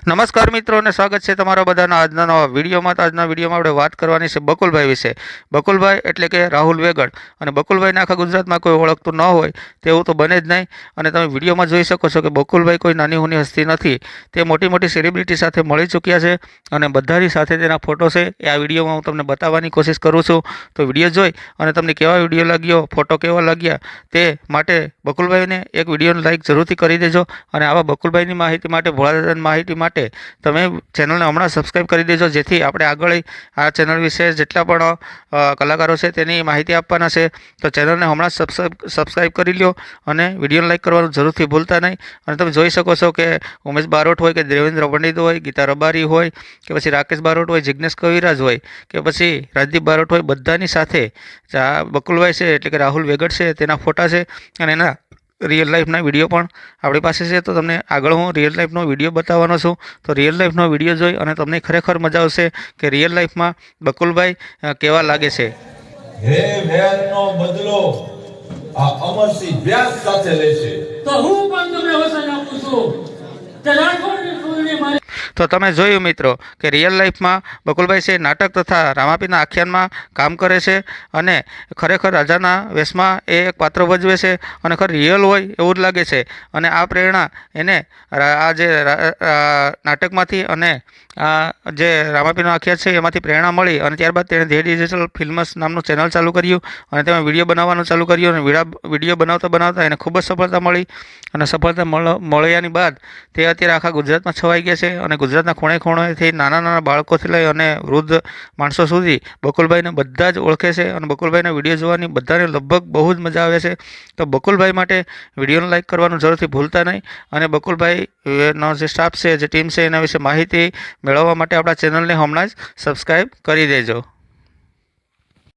નમસ્કાર મિત્રો અને સ્વાગત છે તમારા બધાના આજના નવા વિડીયોમાં. આજના વિડીયોમાં આપણે વાત કરવાની છે બકુલભાઈ વિશે. બકુલભાઈ એટલે કે રાહુલ વેગડ. અને બકુલભાઈને આખા ગુજરાતમાં કોઈ ઓળખતું ન હોય તેવું તો બને જ નહીં. અને તમે વિડીયોમાં જોઈ શકો છો કે બકુલભાઈ કોઈ નાની હુની હસ્તી નથી. તે મોટી મોટી સેલિબ્રિટી સાથે મળી ચૂક્યા છે અને બધાની સાથે તેના ફોટો છે એ આ વિડીયોમાં હું તમને બતાવવાની કોશિશ કરું છું. તો વિડીયો જોઈ અને તમને કેવા વિડીયો લાગ્યો, ફોટો કેવા લાગ્યા તે માટે બકુલભાઈને એક વિડીયોને લાઈક જરૂરથી કરી દેજો. અને આવા બકુલભાઈની માહિતી માટે, ભોળાદાદાની માહિતી માટે તમે ચેનલને હમણાં સબસ્ક્રાઈબ કરી દેજો, જેથી આપણે આગળ આ ચેનલ વિશે જેટલા પણ કલાકારો છે તેની માહિતી આપવાના છે. તો ચેનલને હમણાં સબસ્ક્રાઈબ કરી લ્યો અને વિડીયોને લાઈક કરવાનું જરૂરથી ભૂલતા નહીં. અને તમે જોઈ શકો છો કે ઉમેશ બારોટ હોય કે દેવેન્દ્ર પંડિત હોય, ગીતા રબારી હોય કે પછી રાકેશ બારોટ હોય, જિજ્ઞેશ કવિરાજ હોય કે પછી રાજદીપ બારોટ હોય, બધાની સાથે આ બકુલભાઈ છે એટલે કે રાહુલ વેગડ છે તેના ફોટા છે અને એના રિયલ લાઈફના વિડીયો પણ આપણી પાસે છે. તો તમને આગળ હું રિયલ લાઈફનો વિડીયો બતાવવાનો છું. તો રિયલ લાઈફનો વિડીયો જોઈ અને તમને ખરેખર મજા આવશે કે રિયલ લાઈફમાં બકુલભાઈ કેવા લાગે છે. હે વેરનો બદલો આ અમરસિંહ વ્યાસ સાથે લેશે. તો હું પણ તમને વચન આપું છું કે રાઠોડની કુળની મારી. તો તમે જોયું મિત્રો કે રિયલ લાઈફમાં બકુલભાઈ છે નાટક તથા રામાપીરના આખ્યાનમાં કામ કરે છે અને ખરેખર રાજાના વેશમાં એ એક પાત્ર ભજવે છે અને ખરેખર રિયલ હોય એવું જ લાગે છે. અને આ પ્રેરણા એને આ જે નાટકમાંથી અને આ જે રામાપીરનો આખ્યાન છે એમાંથી પ્રેરણા મળી અને ત્યારબાદ તેણે ધે ડિજિટલ ફિલ્મ્સ નામનું ચેનલ ચાલુ કર્યું અને તેમાં વિડીયો બનાવવાનું ચાલુ કર્યું. અને વિડીયો બનાવતા બનાવતા એને ખૂબ જ સફળતા મળી અને સફળતા મળ્યાની બાદ તે અત્યારે આખા ગુજરાતમાં છવાઈ ગયા છે. અને ગુજરાતના ખૂણે ખૂણેથી નાના નાના બાળકોથી લઈ અને વૃદ્ધ માણસો સુધી બકુલભાઈને બધા જ ઓળખે છે અને બકુલભાઈના વિડીયો જોવાની બધાને લગભગ બહુ જ મજા આવે છે. તો બકુલભાઈ માટે વિડીયોને લાઈક કરવાનું જરૂરથી ભૂલતા નહીં. અને બકુલભાઈનો જે સ્ટાફ છે, જે ટીમ છે, એના વિશે માહિતી મેળવવા માટે આપણા ચેનલને હમણાં જ સબસ્ક્રાઈબ કરી દેજો.